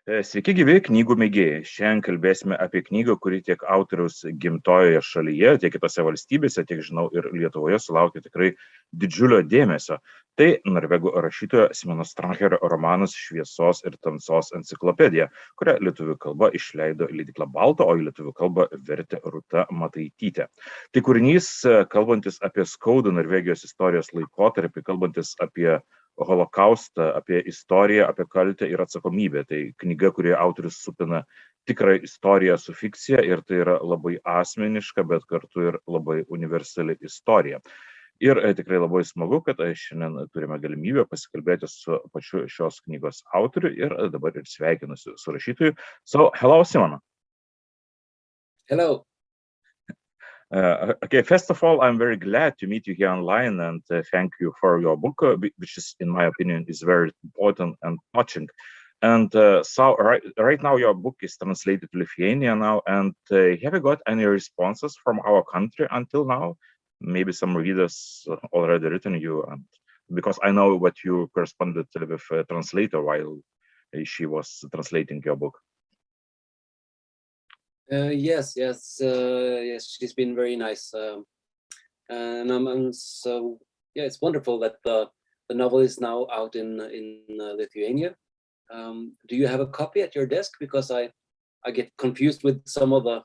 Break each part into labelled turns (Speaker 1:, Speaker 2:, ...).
Speaker 1: Sveiki gyvi knygų mėgėjai. Šiandien kalbėsime apie knygą, kuri tiek autoriaus gimtojoje šalyje, tiek kitose valstybėse, tiek žinau ir Lietuvoje sulaukė tikrai didžiulio dėmesio. Tai norvegų rašytojo Simono Strangerio romanas Šviesos ir tamsos enciklopedija, kurią lietuvių kalba išleido leidykla BALTO, o į lietuvių kalbą vertė Rūta Mataitytė. Tai kūrinys, kalbantis apie skaudų Norvegijos istorijos laikotarpį, kalbantis apie holokaustą, apie istoriją, apie kaltę ir atsakomybę. Tai knyga, kurioje autorius supina tikrą istoriją su fikcija ir tai yra labai asmeniška, bet kartu ir labai universali istorija. Ir tikrai labai smagu, kad šiandien turime galimybę pasikalbėti su pačiu šios knygos autoriu ir dabar ir sveikinusi su rašytoju. So, hello, Simono.
Speaker 2: Hello.
Speaker 1: Okay, first of all, I'm very glad to meet you here online and thank you for your book, which is, in my opinion, is very important and touching. And so right now your book is translated to Lithuania now, and have you got any responses from our country until now? Maybe some readers already written you, and because I know what you corresponded with a translator while she was translating your book.
Speaker 2: Yes, she's been very nice, and so yeah, it's wonderful that the novel is now out in Lithuania. Do you have a copy at your desk? Because I get confused with some of the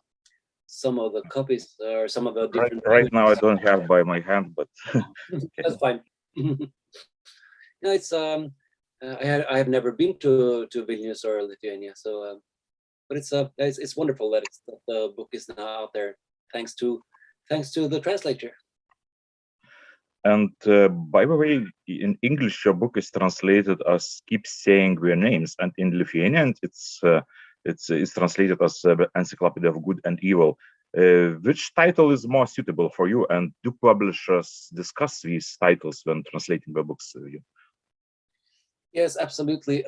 Speaker 2: copies or some of the different.
Speaker 1: Right now I don't have by my hand, but
Speaker 2: That's fine. No, it's I have never been to Vilnius or Lithuania, so. But it's wonderful that the book is now out there, thanks to the translator.
Speaker 1: And by the way, in English your book is translated as "Keep Saying Their Names," and in Lithuanian it's translated as "Encyclopedia of Good and Evil." Which title is more suitable for you, and do publishers discuss these titles when translating the books?
Speaker 2: Yes, absolutely.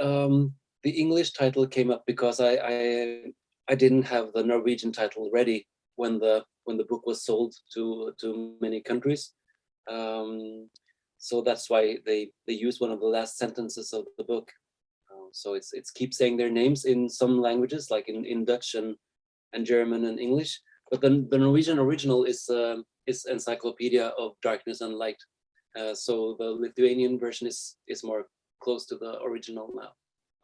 Speaker 2: The English title came up because I didn't have the Norwegian title ready when the book was sold to many countries, so that's why they used one of the last sentences of the book. So it's keep saying their names in some languages, like in Dutch and German and English. But then the Norwegian original is Encyclopedia of Darkness and Light. So the Lithuanian version is more close to the original now.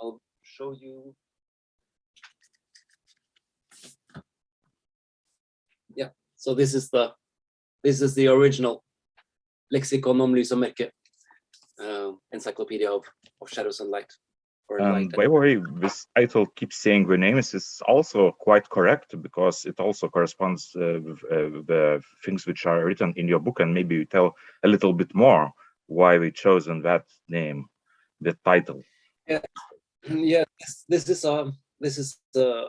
Speaker 2: I'll show you. Yeah, so this is the original Lexicon om lys og mørke, Encyclopedia of Shadows and Light.
Speaker 1: And by the way, this title "Keep Saying Their Names" is also quite correct because it also corresponds with the things which are written in your book, and maybe you tell a little bit more why we chosen that name, the title.
Speaker 2: Yeah. Yeah, this is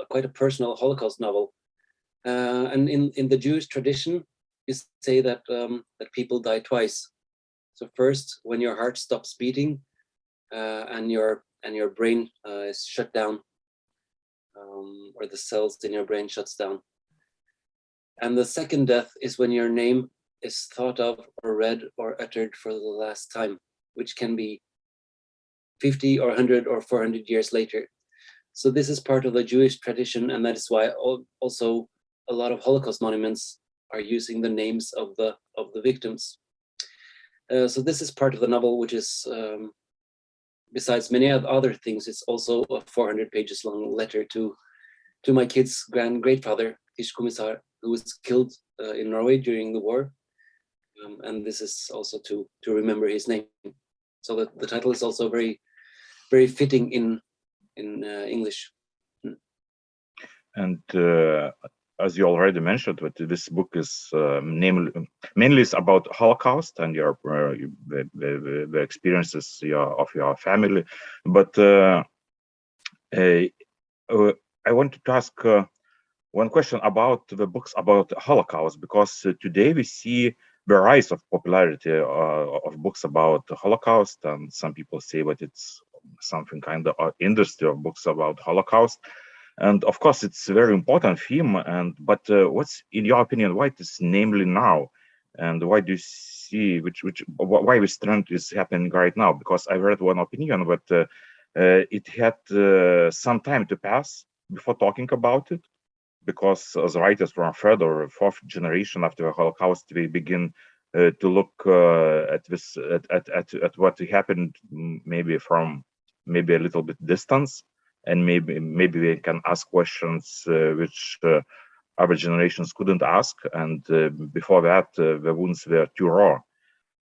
Speaker 2: quite a personal Holocaust novel, and in the Jewish tradition, you say that people die twice. So first, when your heart stops beating, and your brain is shut down, or the cells in your brain shuts down. And the second death is when your name is thought of or read or uttered for the last time, which can be 50 or 100 or 400 years later. So this is part of the Jewish tradition, and that is why also a lot of Holocaust monuments are using the names of the victims. So this is part of the novel, which is, besides many other things, it's also a 400 pages long letter to my kid's great-grandfather, Ishkommissar, who was killed in Norway during the war. And this is also to remember his name. So the title is also very fitting in English.
Speaker 1: And as you already mentioned, but this book is mainly is about Holocaust and your the experiences of your family. But I wanted to ask one question about the books about Holocaust, because today we see the rise of popularity of books about the Holocaust, and some people say that it's something kind of industry of books about Holocaust. And of course, it's a very important theme. But what's, in your opinion, why it is namely now, and why do you see why this trend is happening right now? Because I read one opinion that it had some time to pass before talking about it, because as writers from third or fourth generation after the Holocaust, we begin to look at this at what happened, maybe from maybe a little bit distance, and maybe we can ask questions which other generations couldn't ask, and before that the wounds were too raw.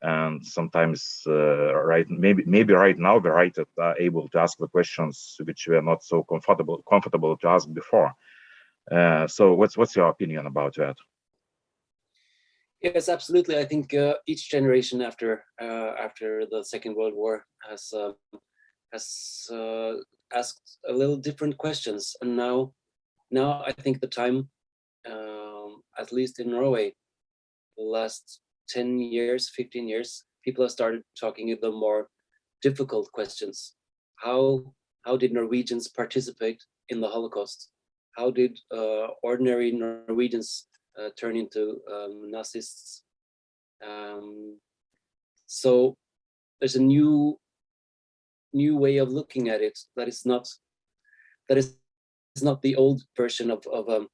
Speaker 1: And sometimes maybe right now the writers are able to ask the questions which were not so comfortable to ask before. So what's your opinion about that?
Speaker 2: Yes, absolutely. I think each generation after the Second World War has asked a little different questions, and now I think the time, at least in Norway, the last 10 years, 15 years, people have started talking the more difficult questions. How did Norwegians participate in the Holocaust? How did ordinary Norwegians turn into Nazists? So there's a new way of looking at it that is not the old version of the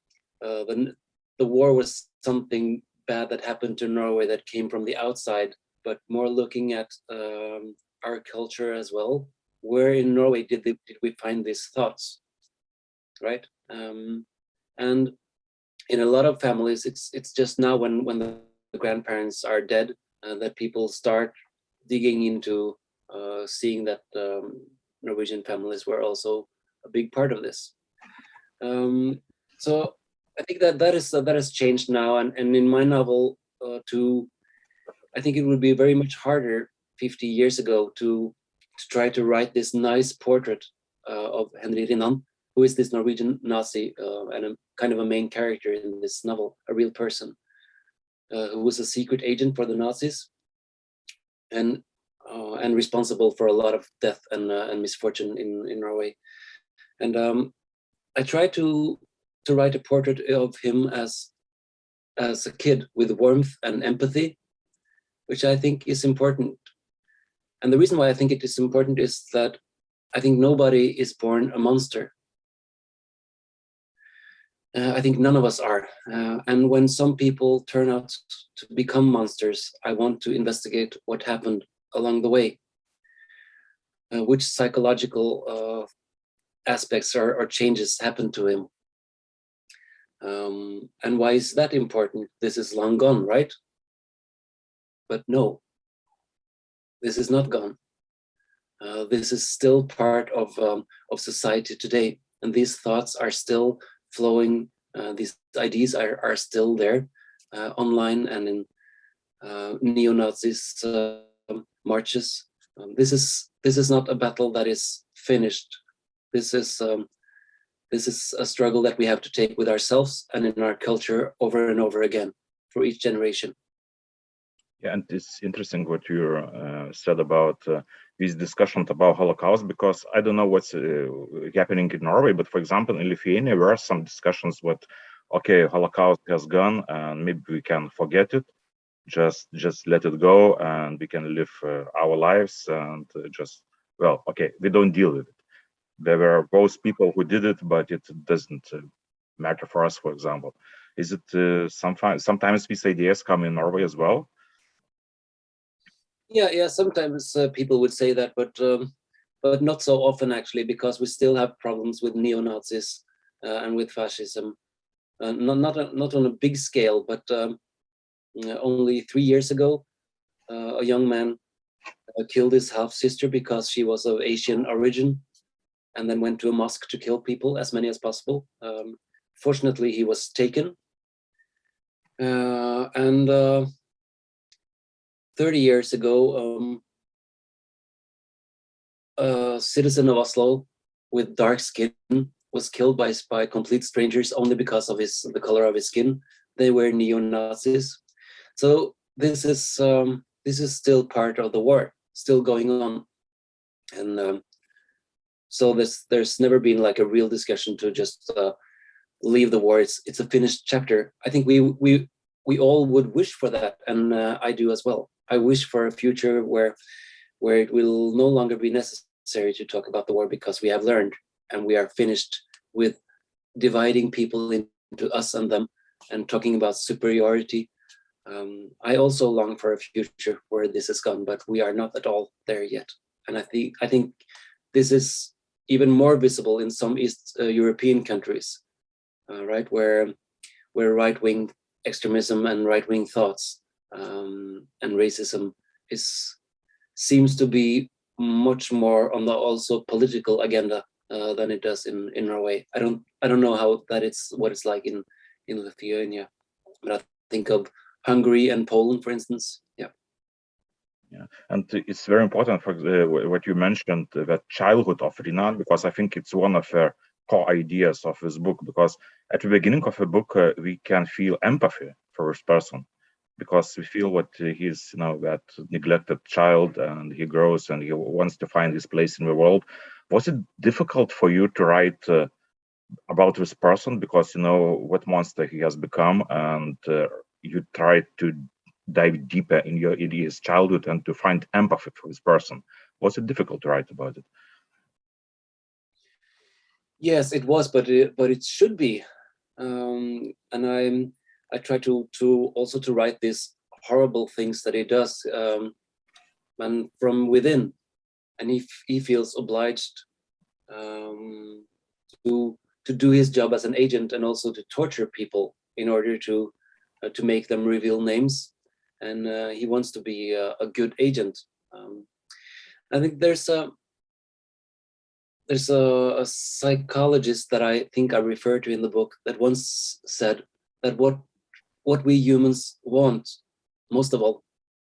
Speaker 2: war was something bad that happened to Norway that came from the outside, but more looking at our culture as well. Where in Norway did we find these thoughts, right? And in a lot of families, it's just now when the grandparents are dead that people start digging into seeing that Norwegian families were also a big part of this. So I think that has changed now, and in my novel I think it would be very much harder 50 years ago to try to write this nice portrait of Henry Rinnan, who is this Norwegian Nazi and a kind of a main character in this novel, a real person who was a secret agent for the Nazis and responsible for a lot of death and misfortune in Norway. And I tried to write a portrait of him as a kid with warmth and empathy, which I think is important. And the reason why I think it is important is that I think nobody is born a monster. I think none of us are. And when some people turn out to become monsters, I want to investigate what happened along the way, which psychological aspects or changes happened to him. And why is that important? This is long gone, right? But no, this is not gone. This is still part of society today, and these thoughts are still flowing. These ideas are still there online and in neo-Nazis marches. This is not a battle that is finished. This is a struggle that we have to take with ourselves and in our culture over and over again for each generation.
Speaker 1: Yeah, and it's interesting what you said about these discussions about Holocaust, because I don't know what's happening in Norway, but for example, in Lithuania, there are some discussions with, okay, Holocaust has gone and maybe we can forget it, just let it go and we can live our lives and well, okay, we don't deal with it. There were both people who did it, but it doesn't matter for us, for example. Is it sometimes these ideas come in Norway as well?
Speaker 2: Yeah. Sometimes people would say that, but not so often actually, because we still have problems with neo-Nazis and with fascism. Not on a big scale, but only 3 years ago, a young man killed his half-sister because she was of Asian origin, and then went to a mosque to kill people, as many as possible. Fortunately, he was taken. And 30 years ago, a citizen of Oslo with dark skin was killed by complete strangers only because of the color of his skin. They were neo-Nazis. So this is still part of the war, still going on. And so there's never been like a real discussion to just leave the war. It's a finished chapter. I think we all would wish for that, and I do as well. I wish for a future where it will no longer be necessary necessary to talk about the war because we have learned and we are finished with dividing people into us and them and talking about superiority. I also long for a future where this is gone, but we are not at all there yet. And I think this is even more visible in some East European countries, right, where right-wing extremism and right-wing thoughts and racism seems to be much more on the also political agenda than it does in Norway. I don't know how what it's like in Lithuania, but I think of Hungary and Poland, for instance. Yeah.
Speaker 1: Yeah, and it's very important for what you mentioned, that childhood of Rinan, because I think it's one of the core ideas of this book. Because at the beginning of the book, we can feel empathy for this person, because we feel what he's, that neglected child, and he grows and he wants to find his place in the world. Was it difficult for you to write about this person, because you know what monster he has become, and you tried to dive deeper in his childhood and to find empathy for this person? Was it difficult to write about it?
Speaker 2: Yes, it was, but it should be, and I try to also to write these horrible things that he does, and from within, and he feels obliged to do his job as an agent and also to torture people in order to make them reveal names, and he wants to be a good agent. I think there's a psychologist that I think I refer to in the book that once said that what we humans want most of all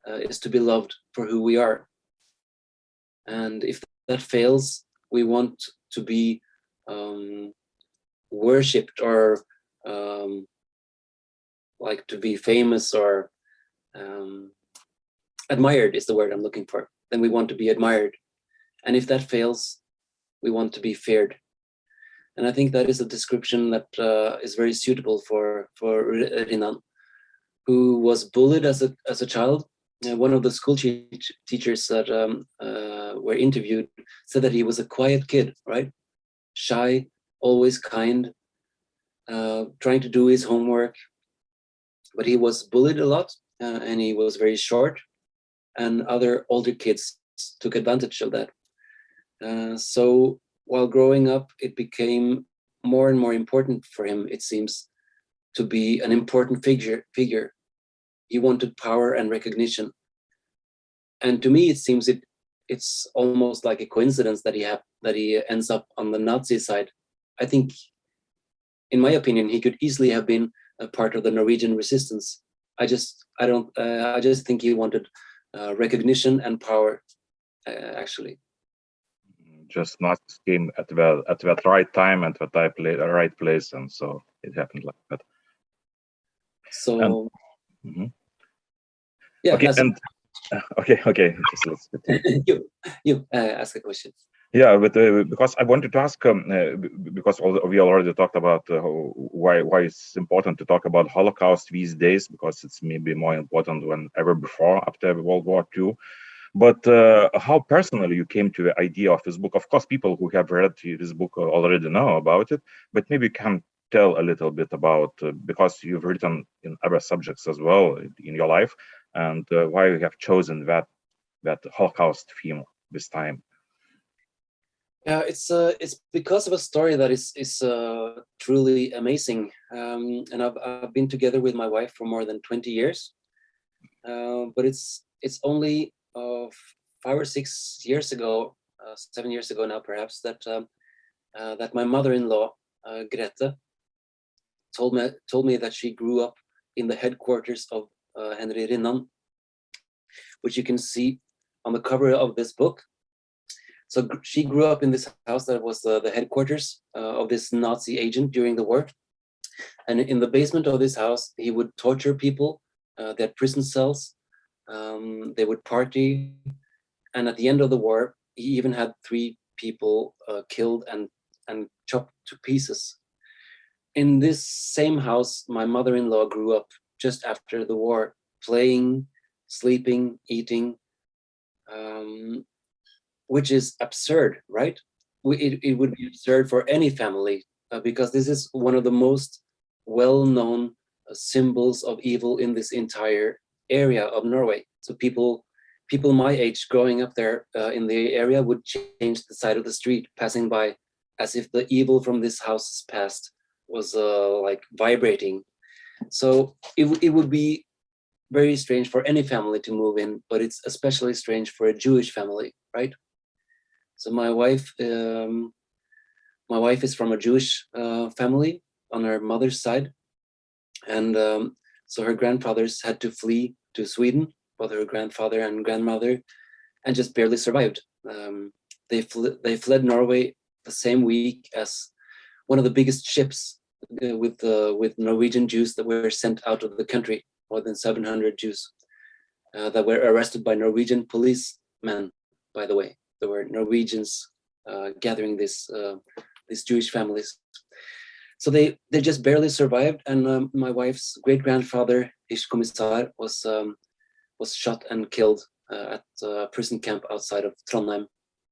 Speaker 2: is to be loved for who we are, and if that fails, we want to be worshipped or like to be famous or admired is the word I'm looking for. Then we want to be admired, and if that fails, we want to be feared. And I think that is a description that is very suitable for Rinan, who was bullied as a child. One of the school teachers that were interviewed said that he was a quiet kid, right? Shy, always kind, trying to do his homework. But he was bullied a lot, and he was very short, and other older kids took advantage of that. So while growing up, it became more and more important for him, it seems, to be an important figure. He wanted power and recognition. And to me, it seems it's almost like a coincidence that he ends up on the Nazi side. I think, in my opinion, he could easily have been a part of the Norwegian resistance. I just think he wanted recognition and power, actually.
Speaker 1: Just not came at that right time and the right place, and so it happened like that.
Speaker 2: So,
Speaker 1: yeah. Okay, okay. Just let's continue.
Speaker 2: you ask a question.
Speaker 1: Yeah, but because I wanted to ask, because we already talked about why it's important to talk about Holocaust these days, because it's maybe more important than ever before after World War II. But how personally you came to the idea of this book? Of course, people who have read this book already know about it, but maybe you can tell a little bit about, because you've written in other subjects as well in your life, and why you have chosen that Holocaust theme this time.
Speaker 2: Yeah, it's because of a story that is truly amazing, and I've been together with my wife for more than 20 years, but it's only 5 or 6 years ago, 7 years ago now perhaps, that my mother-in-law Grete told me that she grew up in the headquarters of Henry Rinan, which you can see on the cover of this book. So she grew up in this house that was the headquarters of this Nazi agent during the war. And in the basement of this house, he would torture people. They had prison cells. They would party. And at the end of the war, he even had 3 people killed and chopped to pieces. In this same house, my mother-in-law grew up just after the war, playing, sleeping, eating. which is absurd, right? It would be absurd for any family, because this is one of the most well-known symbols of evil in this entire area of Norway. So people my age growing up there in the area would change the side of the street passing by, as if the evil from this house's past was like vibrating. So it would be very strange for any family to move in, but it's especially strange for a Jewish family, right? So my wife is from a Jewish family on her mother's side, and so her grandfathers had to flee to Sweden, both her grandfather and grandmother, and just barely survived. They fled Norway the same week as one of the biggest ships with Norwegian Jews that were sent out of the country. More than 700 Jews that were arrested by Norwegian policemen. By the way, there were Norwegians gathering these Jewish families. So they just barely survived, and my wife's great grandfather Ishkommissar was shot and killed at a prison camp outside of Trondheim,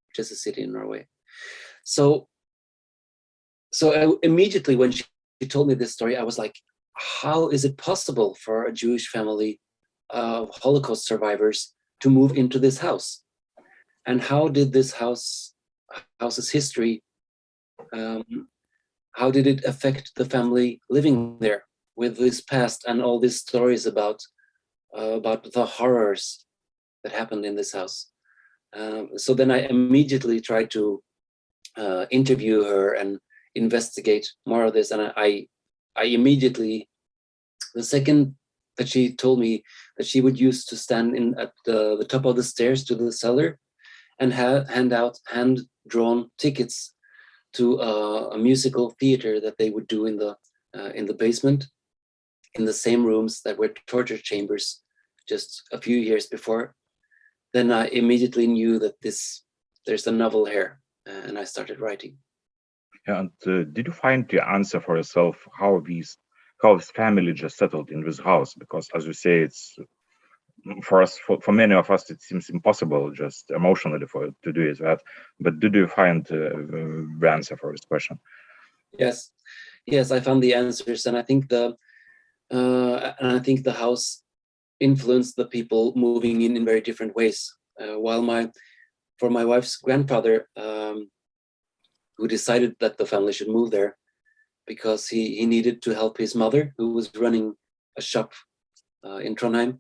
Speaker 2: which is a city in Norway. So immediately when she told me this story, I was like, how is it possible for a Jewish family of Holocaust survivors to move into this house? And how did this house's history, how did it affect the family living there with this past and all these stories about the horrors that happened in this house? So then I immediately tried to interview her and investigate more of this, and I immediately, the second that she told me that she would use to stand at the top of the stairs to the cellar and hand out hand-drawn tickets to a musical theater that they would do in the basement, in the same rooms that were torture chambers just a few years before, then I immediately knew that there's a novel here, and I started writing.
Speaker 1: And did you find the answer for yourself how this family just settled in this house? Because as you say, it's for many of us, it seems impossible just emotionally to do that. But did you find the answer for this question?
Speaker 2: Yes, I found the answers, and I think the house influenced the people moving in very different ways. For my wife's grandfather, who decided that the family should move there because he needed to help his mother, who was running a shop in Trondheim,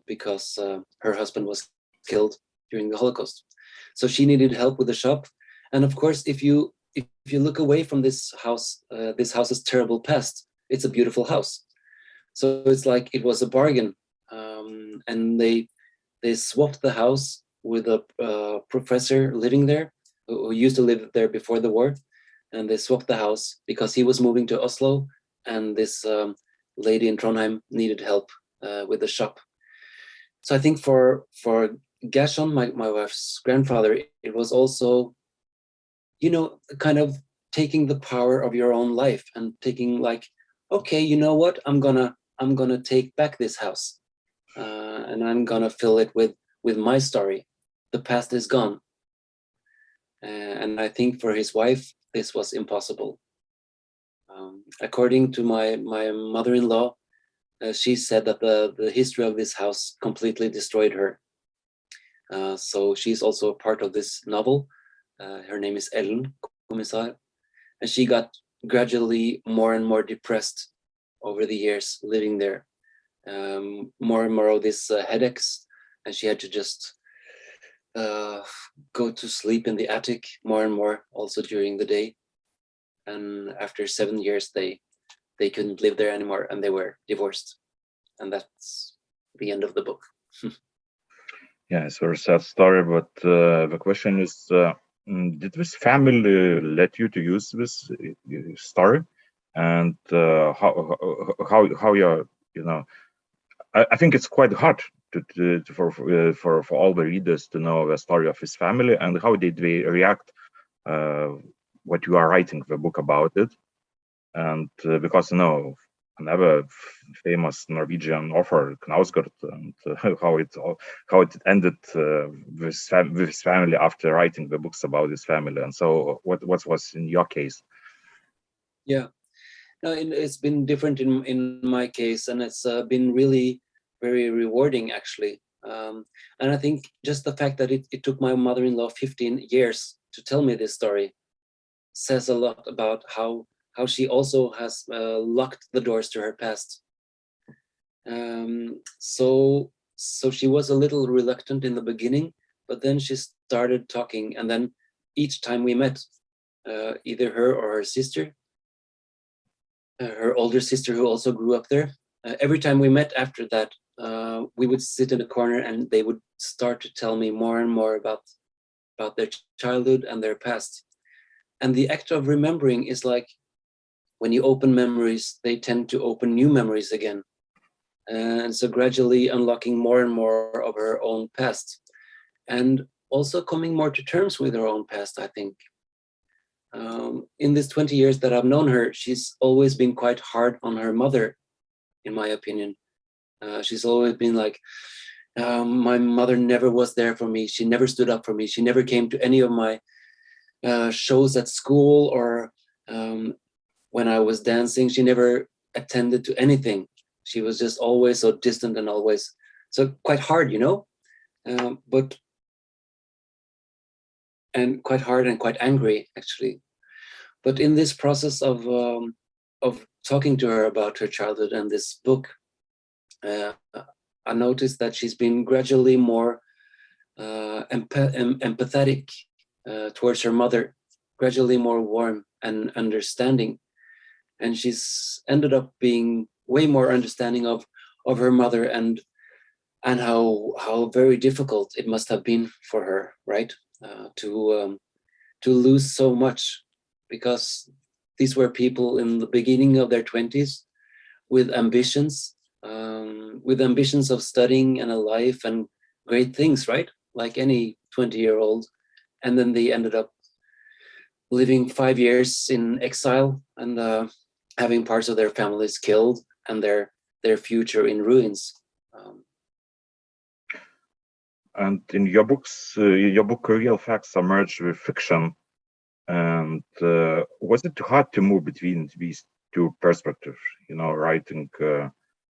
Speaker 2: because her husband was killed during the Holocaust. So she needed help with the shop. And of course, if you look away from this house's terrible past, it's a beautiful house. So it's like it was a bargain. And they swapped the house with a professor living there, who used to live there before the war, and they swapped the house because he was moving to Oslo, and this lady in Trondheim needed help with the shop. So I think for Gershon, my wife's grandfather, it was also, kind of taking the power of your own life and taking like, okay, you know what, I'm gonna take back this house, and I'm gonna fill it with my story. The past is gone. And I think for his wife, this was impossible. According to my mother-in-law, she said that the history of this house completely destroyed her. So she's also a part of this novel. Her name is Ellen Kommissar, and she got gradually more and more depressed over the years living there. More and more of these headaches, and she had to just go to sleep in the attic more and more also during the day. And after 7 years, they couldn't live there anymore, and they were divorced. And that's the end of the book.
Speaker 1: Yeah, it's a very sad story, but the question is, did this family let you to use this story? And how you're, I think it's quite hard for all the readers to know the story of his family, and how did they react what you are writing the book about it. And because another famous Norwegian author, Knausgård, and how it ended with his family after writing the books about his family. And so, what was in your case?
Speaker 2: Yeah, no, it's been different in my case, and it's been really very rewarding, actually. And I think just the fact that it took my mother-in-law 15 years to tell me this story says a lot about how she also has locked the doors to her past. So she was a little reluctant in the beginning, but then she started talking, and then each time we met, either her or her sister, her older sister who also grew up there, every time we met after that, we would sit in a corner and they would start to tell me more and more about their childhood and their past. And the act of remembering is like when you open memories, they tend to open new memories again. And so gradually unlocking more and more of her own past, and also coming more to terms with her own past, I think. In these 20 years that I've known her, she's always been quite hard on her mother, in my opinion. She's always been like, my mother never was there for me. She never stood up for me. She never came to any of my shows at school, or when I was dancing, she never attended to anything. She was just always so distant and always so quite hard, and quite hard and quite angry, actually. But in this process of talking to her about her childhood and this book, I noticed that she's been gradually more empathetic towards her mother, gradually more warm and understanding. And she's ended up being way more understanding of her mother, and how very difficult it must have been for her, right? To lose so much, because these were people in the beginning of their 20s with ambitions of studying and a life and great things, right? Like any 20-year-old. And then they ended up living 5 years in exile and having parts of their families killed and their future in ruins.
Speaker 1: And in your books, your book Real Facts Emerge with Fiction. And was it too hard to move between these two perspectives, writing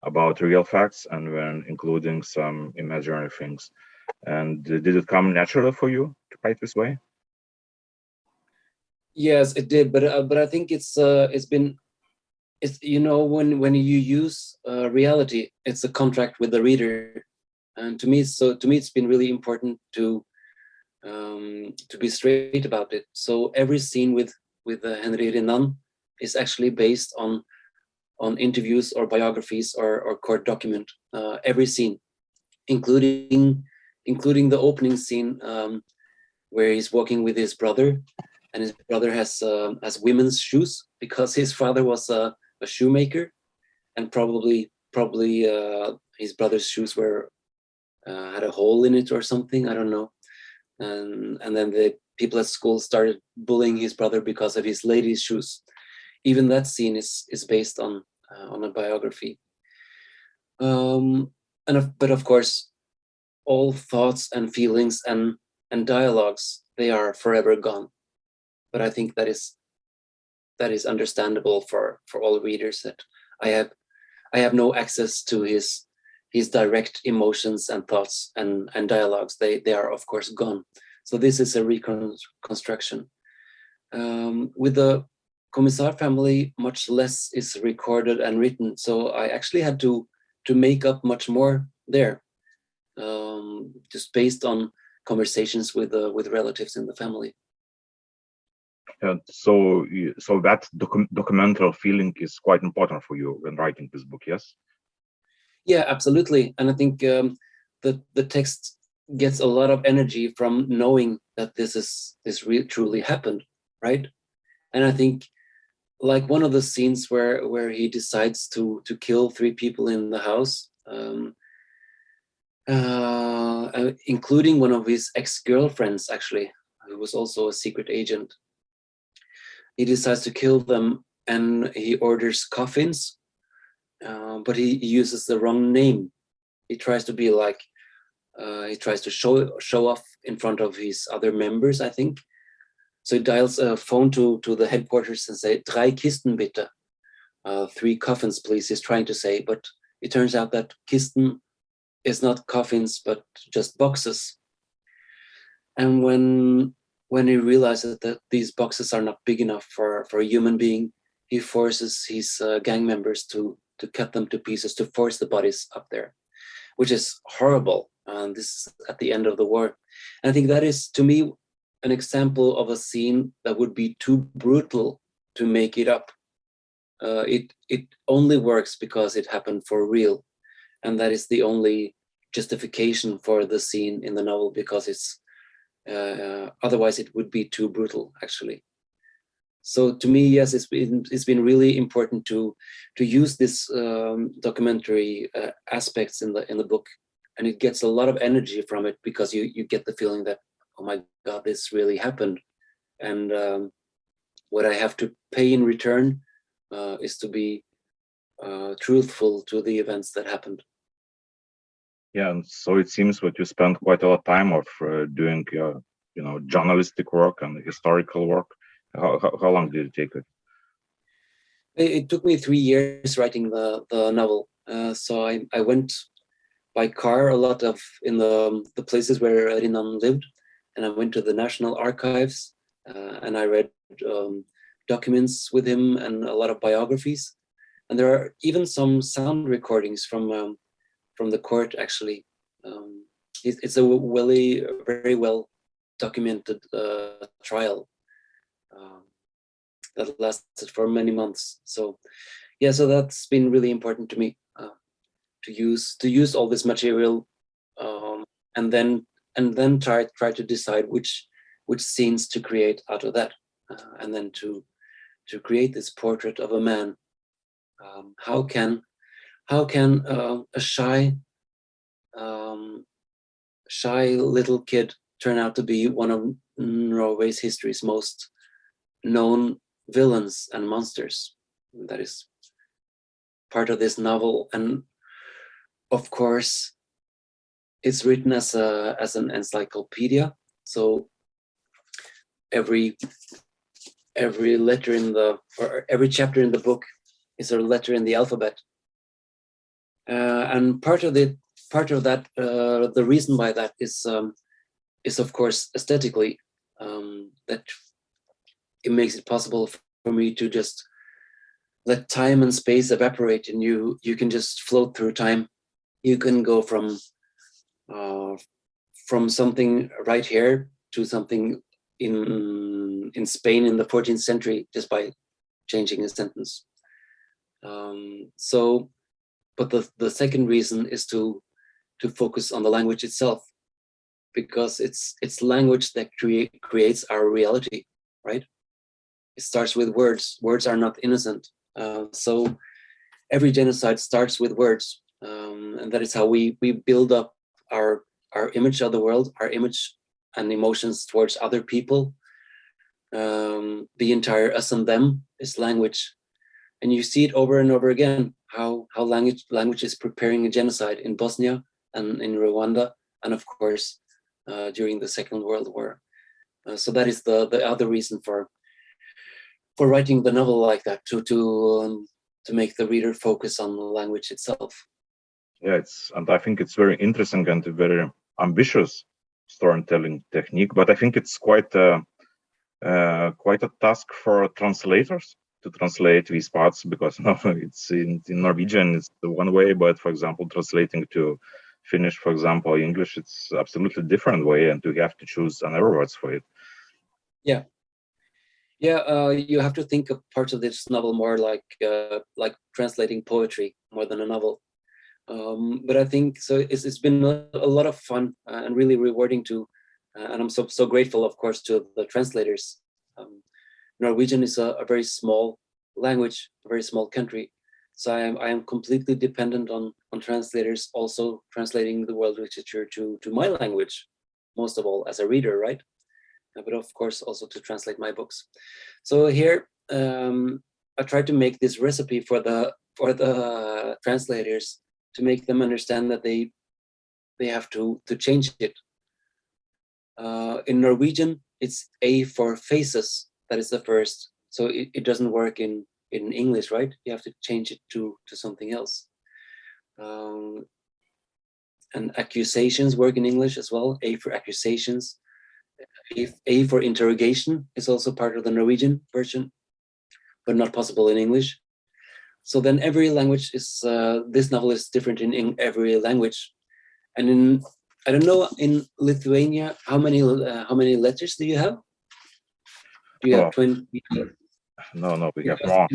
Speaker 1: about real facts and then including some imaginary things? And did it come naturally for you to write this way?
Speaker 2: Yes, it did, but I think it's when you use reality, it's a contract with the reader, and to me it's been really important to be straight about it. So every scene with Henry Renan is actually based on interviews or biographies or court document. Every scene, including the opening scene where he's walking with his brother, and his brother has women's shoes because his father was a shoemaker, and probably his brother's shoes were had a hole in it or something. I don't know. And then the people at school started bullying his brother because of his ladies' shoes. Even that scene is based on a biography. But of course, all thoughts and feelings and dialogues, they are forever gone. But I think that is understandable for all readers, that I have no access to his direct emotions and thoughts and dialogues. They are of course gone. So this is a reconstruction. With the Commissar family, much less is recorded and written. So I actually had to make up much more there, just based on conversations with relatives in the family.
Speaker 1: So that documental feeling is quite important for you when writing this book, yes?
Speaker 2: Yeah, absolutely. And I think the text gets a lot of energy from knowing that this truly happened, right? And I think, like one of the scenes where he decides to kill 3 people in the house, including one of his ex-girlfriends, actually, who was also a secret agent. He decides to kill them, and he orders coffins but he uses the wrong name. He tries to be like, he tries to show off in front of his other members, I think. So he dials a phone to the headquarters and say, "Drei Kisten bitte." 3 coffins, please, he's trying to say, but it turns out that Kisten is not coffins, but just boxes. And when he realizes that these boxes are not big enough for a human being, he forces his gang members to cut them to pieces, to force the bodies up there, which is horrible. And this is at the end of the war. And I think that is, to me, an example of a scene that would be too brutal to make it up. It only works because it happened for real. And that is the only justification for the scene in the novel, because it's otherwise it would be too brutal, actually. So to me, yes, it's been really important to use this documentary aspects in the book, and it gets a lot of energy from it, because you get the feeling that, oh my God, this really happened, and what I have to pay in return is to be truthful to the events that happened.
Speaker 1: Yeah, and so it seems that you spent quite a lot of time of doing, journalistic work and historical work. How long did it take it?
Speaker 2: It took me 3 years writing the novel. So I went by car a lot in the places where Rinan lived, and I went to the National Archives, and I read documents with him and a lot of biographies. And there are even some sound recordings from the court, actually. It's a very well documented trial that lasted for many months. So yeah, so that's been really important to me, to use all this material, and then try to decide which scenes to create out of that, and then to create this portrait of a man. How can a shy little kid turn out to be one of Norway's history's most known villains and monsters? That is part of this novel, and of course, it's written as an encyclopedia. So every letter or every chapter in the book is a letter in the alphabet, and part of that, the reason why that is of course aesthetically, that it makes it possible for me to just let time and space evaporate, and you can just float through time. You can go from something right here to something in Spain in the 14th century just by changing a sentence. But the second reason is to focus on the language itself, because it's language that creates our reality, right? It starts with words. Words are not innocent. So every genocide starts with words, and that is how we build up our image of the world, our image and emotions towards other people. The entire us and them is language, and you see it over and over again. How language is preparing a genocide in Bosnia and in Rwanda, and of course during the Second World War. So that is the other reason for writing the novel like that, to make the reader focus on the language itself.
Speaker 1: Yeah, and I think it's very interesting and a very ambitious storytelling technique, but I think it's quite a task for translators to translate these parts, because it's in Norwegian it's the one way, but for example translating to Finnish, for example, English, it's absolutely different way, and you have to choose another words for it.
Speaker 2: Yeah, you have to think of parts of this novel more like translating poetry more than a novel. But I think so. It's been a lot of fun and really rewarding too, and I'm so grateful, of course, to the translators. Norwegian is a very small language, a very small country, so I am completely dependent on translators also translating the world literature to my language, most of all as a reader, right? But of course also to translate my books. So here tried to make this recipe for the translators to make them understand that they have to change it. In Norwegian, it's A for faces. That is the first. So it doesn't work in English, right? You have to change it to something else. And accusations work in English as well. A for accusations. A for interrogation is also part of the Norwegian version, but not possible in English. So then every language is, this novel is different in every language. And I don't know, in Lithuania, how many letters do you have? Do you have 20?
Speaker 1: No, we have more.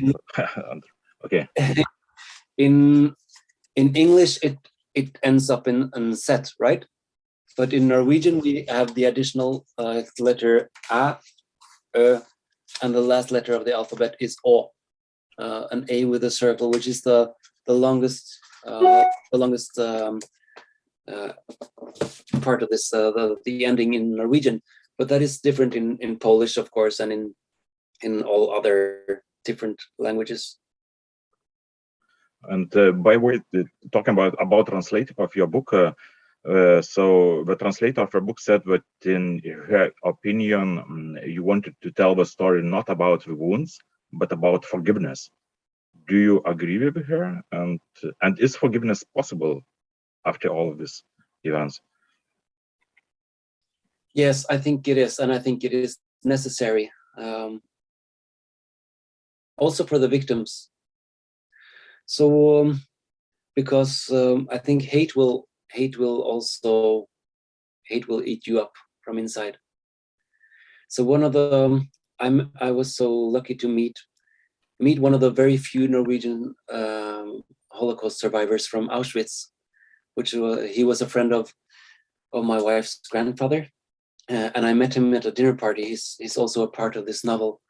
Speaker 1: Okay.
Speaker 2: In English, it ends up in set, right? But in Norwegian, we have the additional letter A, and the last letter of the alphabet is O, an A with a circle, which is the longest part of this, the ending in Norwegian. But that is different in Polish, of course, and in all other different languages.
Speaker 1: And by the way, talking about translating of your book, so the translator of your book said that in her opinion, you wanted to tell the story not about the wounds, but about forgiveness. Do you agree with her? And is forgiveness possible after all of these events?
Speaker 2: Yes, I think it is, and I think it is necessary. Also for the victims. So, because I think hate will eat you up from inside. So I was so lucky to meet one of the very few Norwegian Holocaust survivors from Auschwitz, which he was a friend of my wife's grandfather, and I met him at a dinner party. He's also a part of this novel.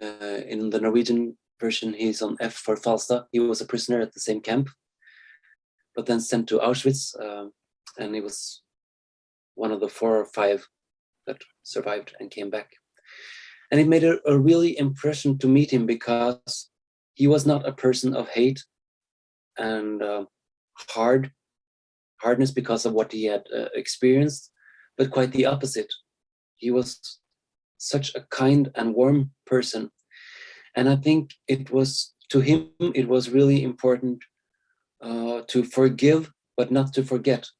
Speaker 2: In the Norwegian version, he's on F for Falstad. He was a prisoner at the same camp, but then sent to Auschwitz, and he was one of the 4 or 5 that survived and came back. And it made a really impression to meet him, because he was not a person of hate and hardness because of what he had experienced, but quite the opposite. He was such a kind and warm person. And I think to him, it was really important to forgive, but not to forget,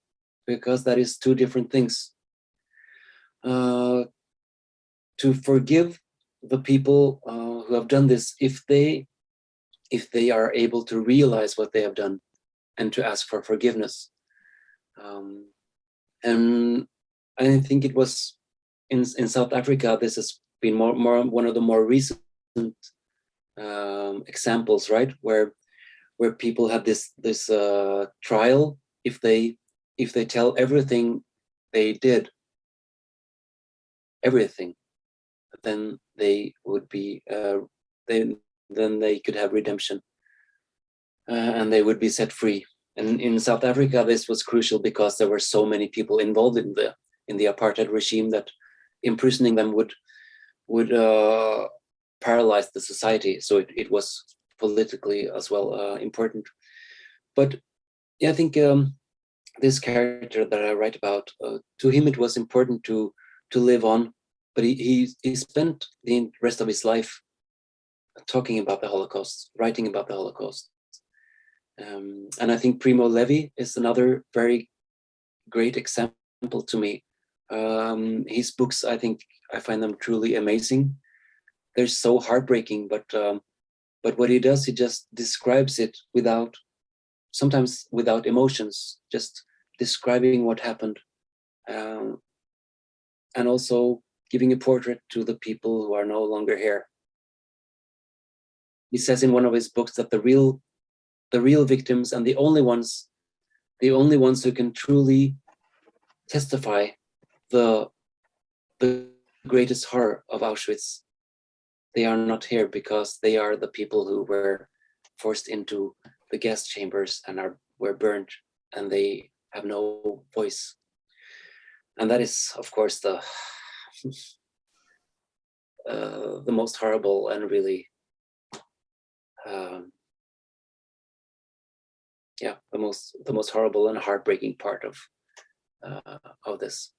Speaker 2: because that is 2 different things. To forgive the people who have done this, if they are able to realize what they have done, and to ask for forgiveness. And I think it was in South Africa, this has been more one of the more recent examples, right, where people have this trial. If they tell everything they did, everything, then they would be then they could have redemption, and they would be set free. And in South Africa, this was crucial because there were so many people involved in the apartheid regime that imprisoning them would paralyze the society. So it was politically as well important. But yeah, I think this character that I write about, to him it was important to live on, but he spent the rest of his life talking about the Holocaust, writing about the Holocaust. And I think Primo Levi is another very great example to me. His books, I find them truly amazing. They're so heartbreaking, but what he does, he just describes it sometimes without emotions, just describing what happened, and also giving a portrait to the people who are no longer here. He says in one of his books that the real victims and the only ones who can truly testify the greatest horror of Auschwitz, they are not here, because they are the people who were forced into the gas chambers and were burned, and they have no voice. And that is, of course, the most horrible and really yeah, the most horrible and heartbreaking part of this.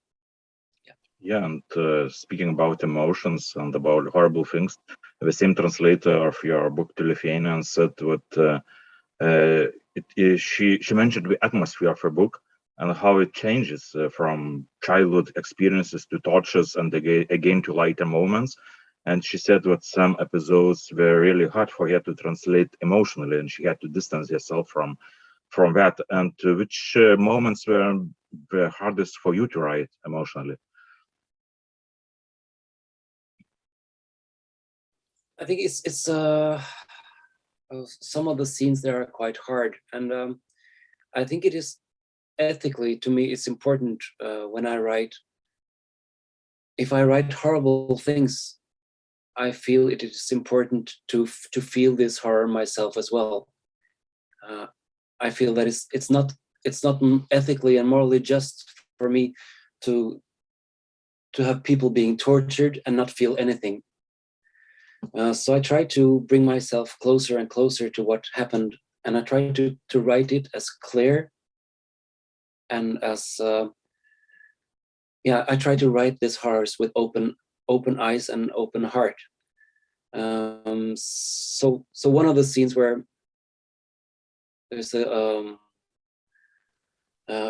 Speaker 1: Yeah, and speaking about emotions and about horrible things, the same translator of your book to Lithuanian said what she mentioned the atmosphere of her book and how it changes from childhood experiences to tortures and again to lighter moments. And she said that some episodes were really hard for her to translate emotionally, and she had to distance herself from that. And which moments were the hardest for you to write emotionally?
Speaker 2: I think it's some of the scenes there are quite hard, and I think it is ethically, to me, it's important when I write. If I write horrible things, I feel it is important to feel this horror myself as well. I feel that it's not ethically and morally just for me to have people being tortured and not feel anything. So I try to bring myself closer and closer to what happened, and I try to write it as clear and as I try to write this horrors with open eyes and open heart. So one of the scenes where there's a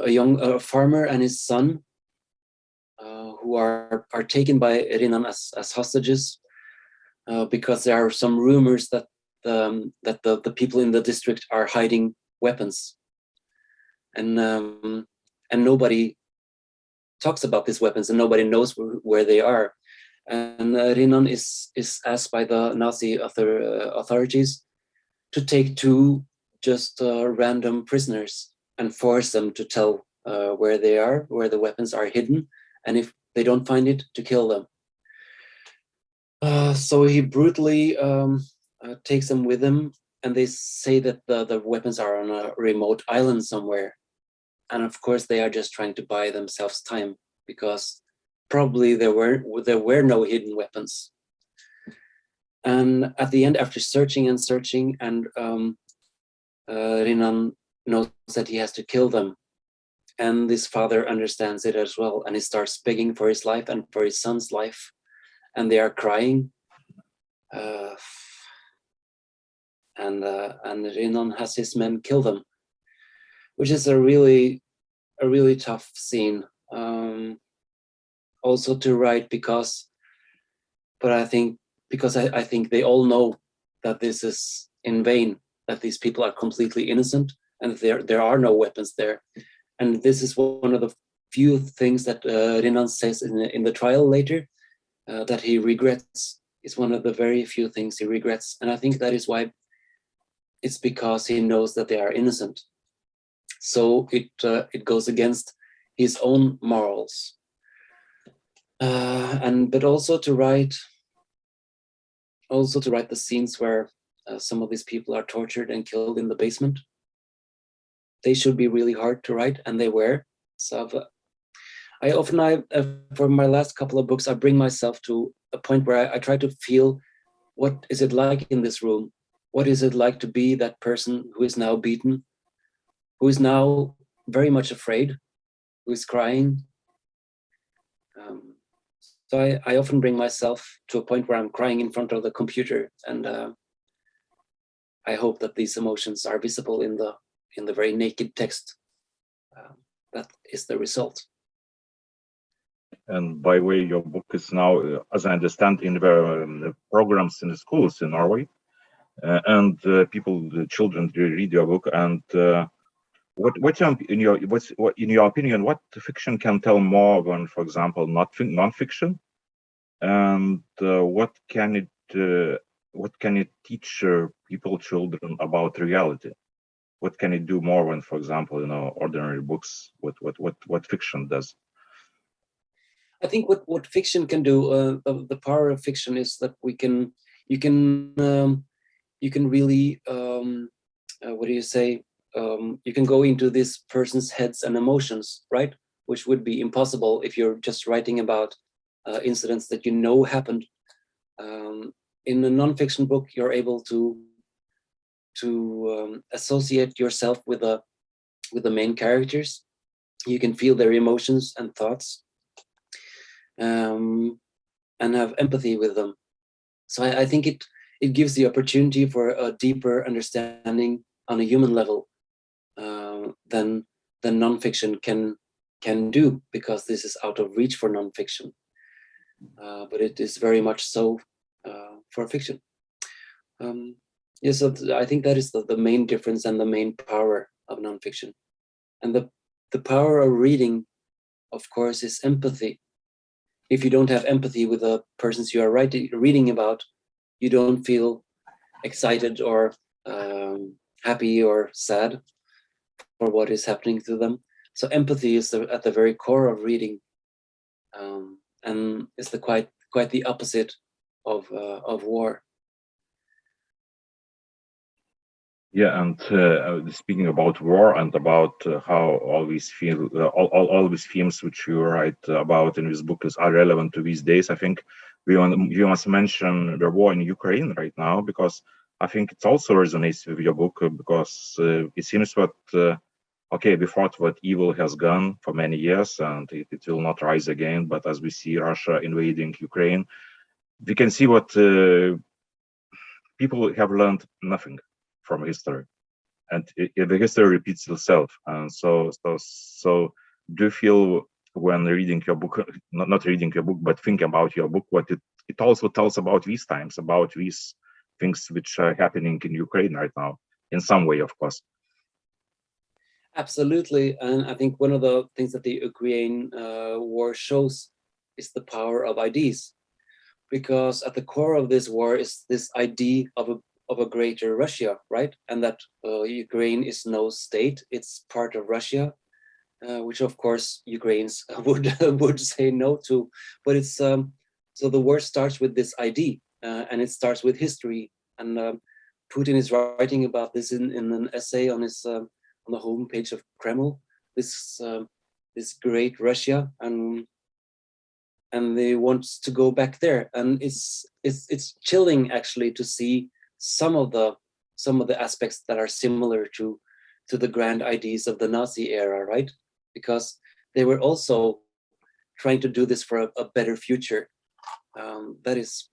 Speaker 2: young farmer and his son who are taken by Rinan as hostages. Because there are some rumors that the people in the district are hiding weapons, and nobody talks about these weapons, and nobody knows where they are. And Rinan is asked by the Nazi authorities to take two just random prisoners and force them to tell where they are, where the weapons are hidden, and if they don't find it, to kill them. So he brutally takes them with him, and they say that the weapons are on a remote island somewhere. And of course, they are just trying to buy themselves time, because probably there were no hidden weapons. And at the end, after searching and searching, and Rinan knows that he has to kill them. And this father understands it as well, and he starts begging for his life and for his son's life. And they are crying, and Rinan has his men kill them, which is a really tough scene. Also to write I think they all know that this is in vain, that these people are completely innocent, and there are no weapons there. And this is one of the few things that Rinan says in the trial later. That he regrets. Is one of the very few things he regrets, and I think that is why. It's because he knows that they are innocent. So it goes against his own morals, but also to write the scenes where some of these people are tortured and killed in the basement. They should be really hard to write, and they were. So for my last couple of books, I bring myself to a point where I try to feel, what is it like in this room? What is it like to be that person who is now beaten, who is now very much afraid, who is crying? So I often bring myself to a point where I'm crying in front of the computer, and I hope that these emotions are visible in the very naked text. That is the result.
Speaker 1: And by the way, your book is now, as I understand, in the programs in the schools in Norway, and the children read your book. And in your opinion, what fiction can tell more than, for example, non-fiction? And what can it teach children about reality? What can it do more than, for example, ordinary books? What fiction does?
Speaker 2: I think what fiction can do, the power of fiction is that you can really, what do you say? You can go into this person's heads and emotions, right? Which would be impossible if you're just writing about incidents that happened. In a non-fiction book, you're able to associate yourself with the main characters. You can feel their emotions and thoughts, and have empathy with them. So I think it gives the opportunity for a deeper understanding on a human level than nonfiction can do, because this is out of reach for nonfiction. But it is very much so for fiction. So I think that is the main difference and the main power of nonfiction. And the power of reading, of course, is empathy. If you don't have empathy with the persons you are reading about, you don't feel excited or happy or sad for what is happening to them. So empathy is at the very core of reading, and is quite the opposite of war.
Speaker 1: Yeah, and speaking about war and about how all these themes which you write about in this book are relevant to these days, I think we must mention the war in Ukraine right now, because I think it also resonates with your book, because it seems that okay, we thought that evil has gone for many years and it will not rise again, but as we see Russia invading Ukraine, we can see what people have learned nothing from history, and the history repeats itself. And so do you feel when reading your book, not reading your book, but thinking about your book, what it also tells about these times, about these things which are happening in Ukraine right now, in some way, of course?
Speaker 2: Absolutely, and I think one of the things that the Ukraine war shows is the power of ideas, because at the core of this war is this idea of a greater Russia, right? And that Ukraine is no state; it's part of Russia, which of course Ukrainians would say no to. But it's so the war starts with this idea, and it starts with history. And Putin is writing about this in an essay on his on the homepage of Kremlin. This great Russia, and they want to go back there, and it's chilling actually to see some of the aspects that are similar to the grand ideas of the Nazi era, right? Because they were also trying to do this for a better future. That is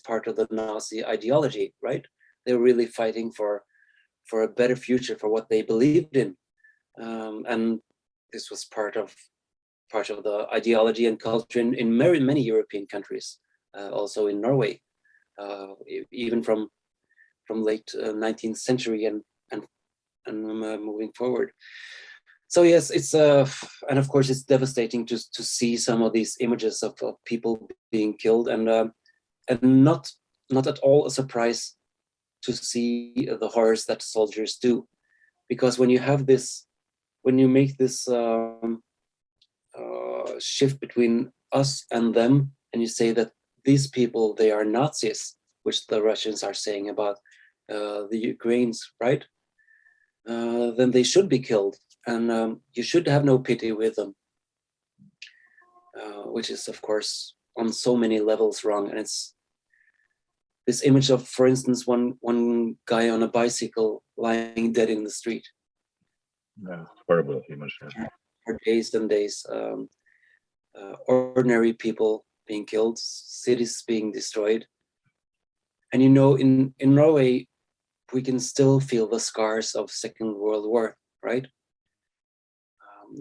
Speaker 2: part of the Nazi ideology, right? They were really fighting for a better future, for what they believed in, and this was part of the ideology and culture in many European countries, also in Norway, even from late 19th century and moving forward. So yes, it's and of course it's devastating to see some of these images of people being killed, and not at all a surprise to see the horrors that soldiers do, because when you make this shift between us and them, and you say that these people, they are Nazis, which the Russians are saying about the Ukrainians, right? Then they should be killed, and you should have no pity with them, which is of course on so many levels wrong. And it's this image of, for instance, one guy on a bicycle lying dead in the street.
Speaker 1: Yeah, horrible image.
Speaker 2: For days and days, ordinary people being killed, cities being destroyed. And you know, in Norway, we can still feel the scars of Second World War, right?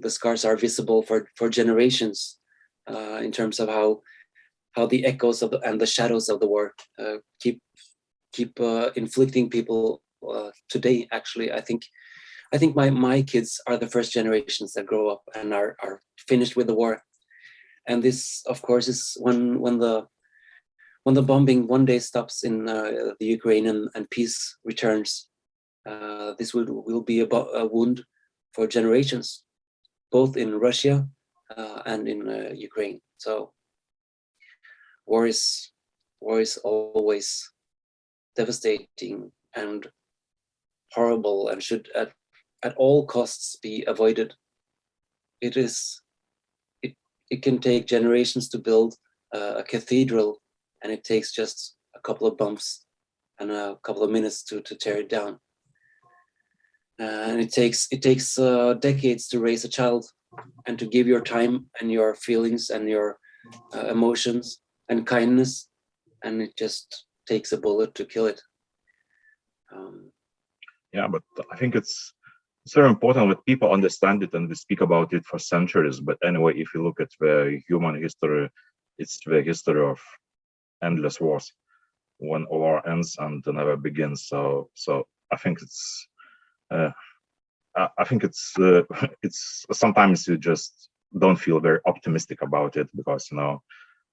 Speaker 2: The scars are visible for generations, in terms of how the echoes of and the shadows of the war keep inflicting people today. Actually, I think my kids are the first generations that grow up and are finished with the war. And this, of course, is when the bombing one day stops in the Ukraine and peace returns. This will be a wound for generations, both in Russia and in Ukraine. So war is always devastating and horrible, and should at all costs be avoided. It can take generations to build a cathedral, and it takes just a couple of bumps and a couple of minutes to tear it down. and it takes decades to raise a child and to give your time and your feelings and your emotions and kindness, and it just takes a bullet to kill it.
Speaker 1: Yeah, but I think it's very important that people understand it, and we speak about it for centuries. But anyway, if you look at the human history, it's the history of endless wars, when a war ends and never begins. So I think it's it's sometimes you just don't feel very optimistic about it, because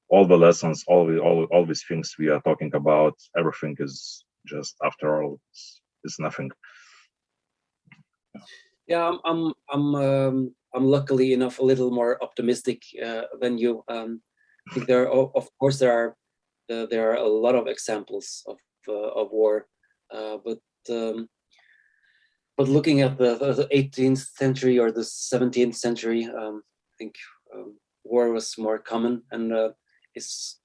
Speaker 1: all the lessons, all these things we are talking about, everything is just, after all, it's nothing.
Speaker 2: Yeah, I'm luckily enough a little more optimistic than you. I think there are, of course, there are a lot of examples of war, but looking at the 18th century or the 17th century, I think war was more common, and it's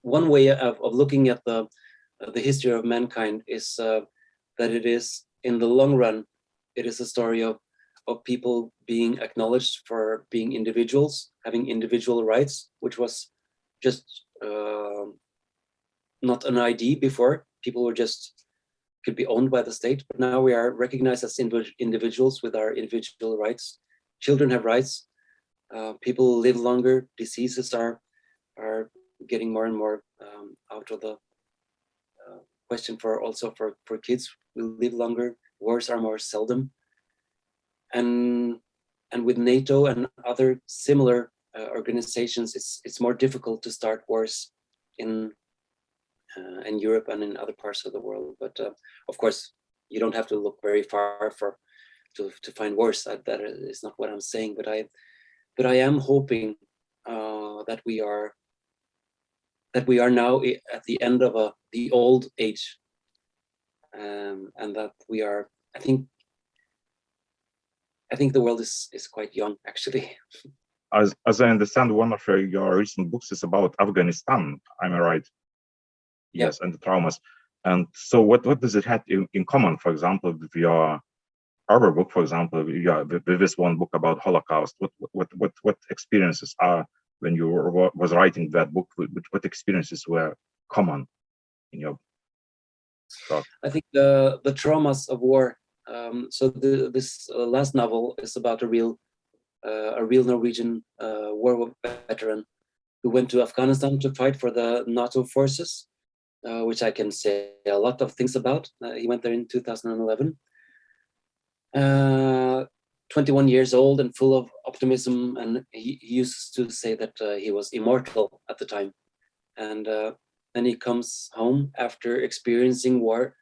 Speaker 2: one way of looking at the history of mankind is that it is, in the long run, it is a story of people being acknowledged for being individuals, having individual rights, which was just not an idea before. People were just could be owned by the state, but now we are recognized as individuals with our individual rights. Children have rights. People live longer. Diseases are getting more and more out of the question for kids. We live longer. Wars are more seldom, and with NATO and other similar organizations, it's more difficult to start wars in Europe and in other parts of the world. But of course, you don't have to look very far to find wars. That is not what I'm saying. But I am hoping that we are now at the end of the old age, and that we are. I think the world is quite young, actually.
Speaker 1: As I understand, one of your recent books is about Afghanistan. Am I right? Yes, yeah. And the traumas. And so, what does it have in common? For example, with your other book, for example, with this one book about Holocaust. What experiences are when you was writing that book? What experiences were common in your thought?
Speaker 2: I think the traumas of war. So this last novel is about a real Norwegian war veteran who went to Afghanistan to fight for the NATO forces, which I can say a lot of things about. He went there in 2011. 21 years old and full of optimism, and he used to say that he was immortal at the time. And then he comes home after experiencing war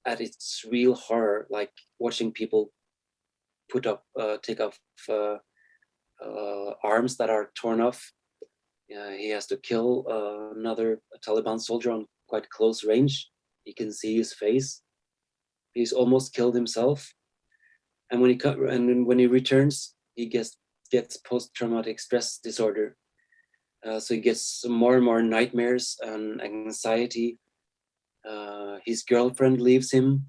Speaker 2: at its real horror, like watching people take off arms that are torn off. He has to kill another Taliban soldier on quite close range. You can see his face. He's almost killed himself. And when he returns, he gets post-traumatic stress disorder. So he gets more and more nightmares and anxiety. His girlfriend leaves him.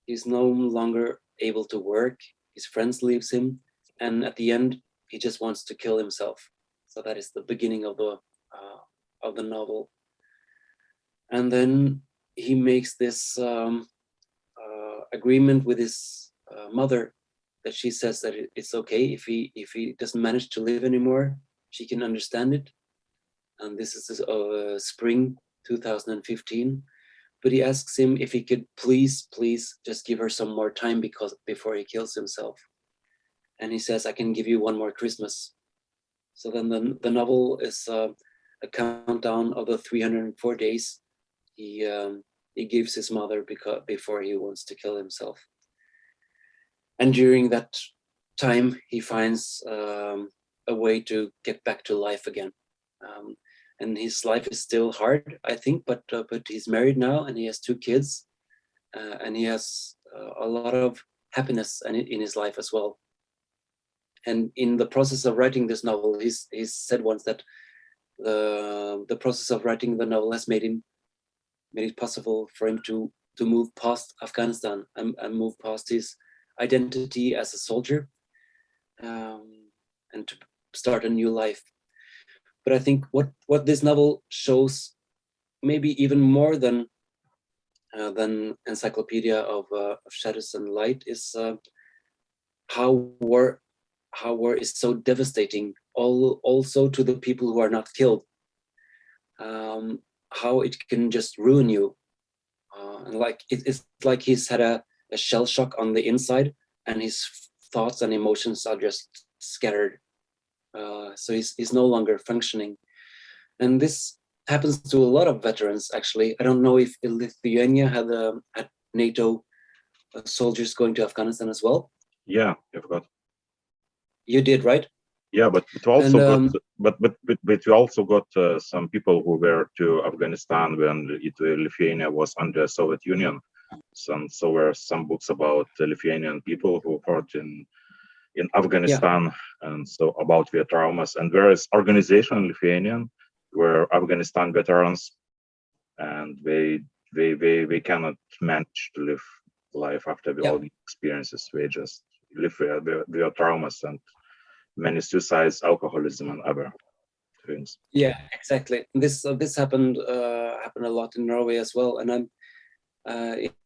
Speaker 2: He's no longer able to work. His friends leaves him, and at the end, he just wants to kill himself. So that is the beginning of the novel. And then he makes this agreement with his mother, that she says that it's okay if he doesn't manage to live anymore, she can understand it. And this is spring 2015. But he asks him if he could please just give her some more time before he kills himself. And he says, I can give you one more Christmas. So then the novel is a countdown of the 304 days he gives his mother before he wants to kill himself. And during that time, he finds a way to get back to life again. And his life is still hard, I think, but he's married now, and he has 2 kids, and he has a lot of happiness in his life as well. And in the process of writing this novel, he's said once that the process of writing the novel has made it possible for him to to move past Afghanistan and move past his identity as a soldier, and to start a new life. But I think what this novel shows, maybe even more than Encyclopedia of Shadows and Light, is how war is so devastating, also to the people who are not killed. How it can just ruin you, and it's like he's had a shell shock on the inside, and his thoughts and emotions are just scattered. So he's no longer functioning, and this happens to a lot of veterans. Actually, I don't know if Lithuania had NATO soldiers going to Afghanistan as well.
Speaker 1: Yeah, I forgot.
Speaker 2: You did, right?
Speaker 1: Yeah, but we also got we also got some people who were to Afghanistan when Lithuania was under Soviet Union. So were some books about Lithuanian people who fought in Afghanistan, and so about their traumas. And there is organization in Lithuania where Afghanistan veterans, and they cannot manage to live life after all the experiences. They just live their traumas and many suicides, alcoholism, and other things.
Speaker 2: Yeah, exactly. This happened a lot in Norway as well. And I'm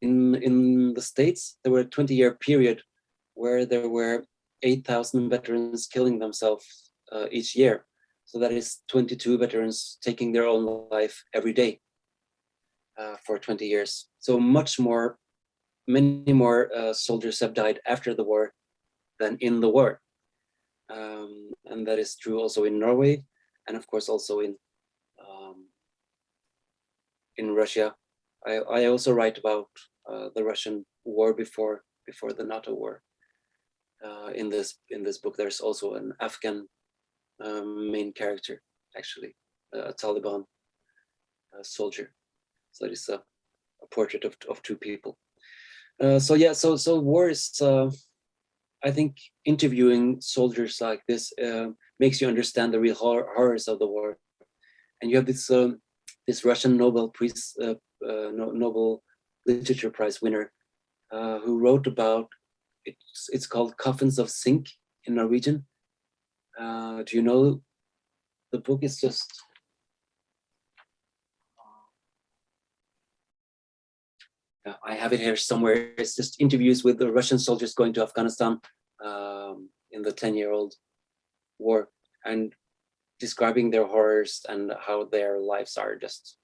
Speaker 2: in the States, there were a 20-year period where there were 8,000 veterans killing themselves each year. So that is 22 veterans taking their own life every day for 20 years. So many more soldiers have died after the war than in the war. And that is true also in Norway, and of course also in Russia. I also write about the Russian war before the NATO war. In this book, there's also an Afghan main character, actually, a Taliban soldier. So it is a portrait of two people. So war is. I think interviewing soldiers like this makes you understand the real horrors of the war. And you have this Russian Nobel Literature Prize winner who wrote about it's called Coffins of Zinc in Norwegian. Do you know the book? Is just I have it here somewhere. It's just interviews with the Russian soldiers going to Afghanistan in the 10-year-old war, and describing their horrors and how their lives are just.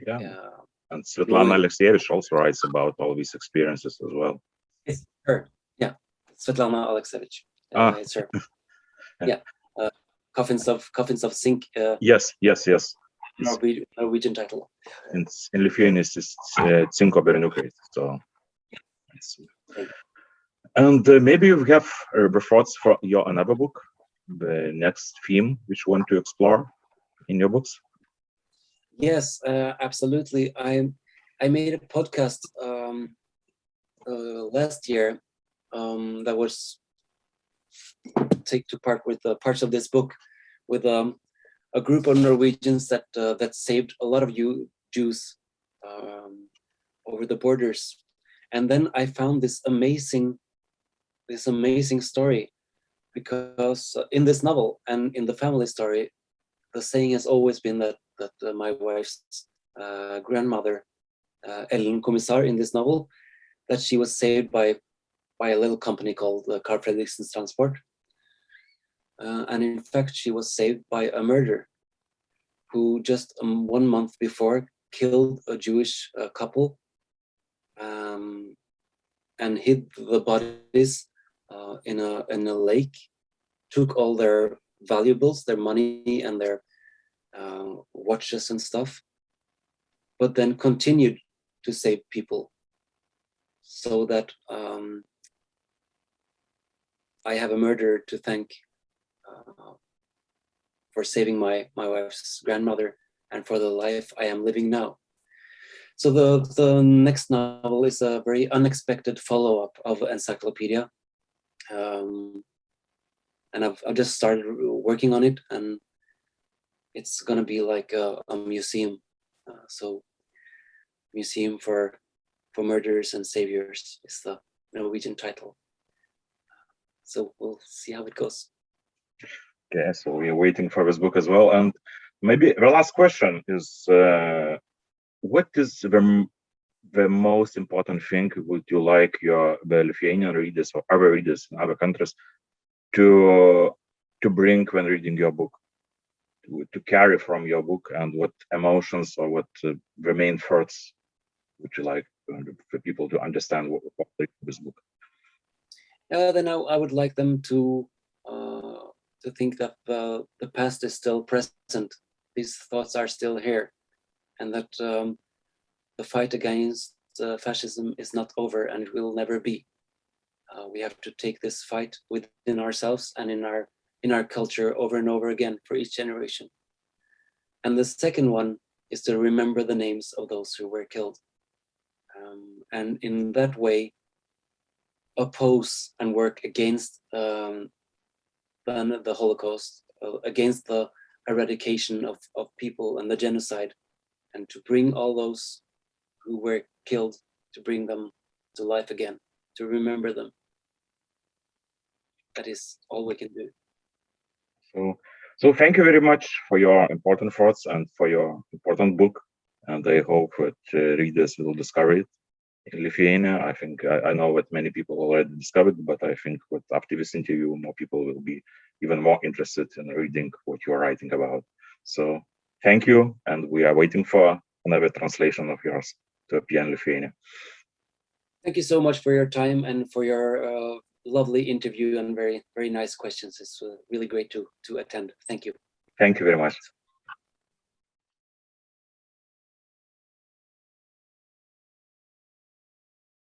Speaker 1: And Svetlana Alexievich also writes about all these experiences as well.
Speaker 2: It's her, yeah, Svetlana Alexievich. It's her. Yeah, Coffins of Zinc.
Speaker 1: Yes.
Speaker 2: Norwegian title.
Speaker 1: In Lithuanian, it's Cinco Berniukai. So, and maybe you have thoughts for your another book, the next theme which you want to explore in your books.
Speaker 2: Yes, absolutely. I made a podcast last year that was took part with parts of this book with a group of Norwegians that saved a lot of Jews over the borders. And then I found this amazing story, because in this novel and in the family story, the saying has always been that my wife's grandmother, Ellen Kommissar, in this novel, that she was saved by a little company called Carl Fredriksen's Transport. And in fact, she was saved by a murderer who just 1 month before killed a Jewish couple and hid the bodies in a lake, took all their valuables, their money and their watches and stuff, but then continued to save people. So that I have a murderer to thank for saving my wife's grandmother and for the life I am living now. So the next novel is a very unexpected follow-up of Encyclopedia. And I've just started working on it, and it's gonna be like a museum. So Museum for Murderers and Saviors is the Norwegian title. So we'll see how it goes.
Speaker 1: Okay, so we're waiting for this book as well. And maybe the last question is, what is the most important thing would you like the Lithuanian readers or other readers in other countries to bring when reading your book, to carry from your book, and what emotions or what the main thoughts would you like for people to understand what this book?
Speaker 2: Then I would like them to think that the past is still present. These thoughts are still here, and that the fight against fascism is not over, and it will never be. We have to take this fight within ourselves and in our culture over and over again for each generation. And the second one is to remember the names of those who were killed, and in that way oppose and work against the Holocaust, against the eradication of people and the genocide, and to bring all those who were killed, to bring them to life again, to remember them. That is all we can do.
Speaker 1: So thank you very much for your important thoughts and for your important book. And I hope that readers will discover it in Lithuania. I think I know that many people already discovered, but I think that after this interview, more people will be even more interested in reading what you are writing about. So thank you, and we are waiting for another translation of yours to appear in Lithuania.
Speaker 2: Thank you so much for your time and for your lovely interview and very, very nice questions. It's really great to attend. Thank you.
Speaker 1: Thank you very much.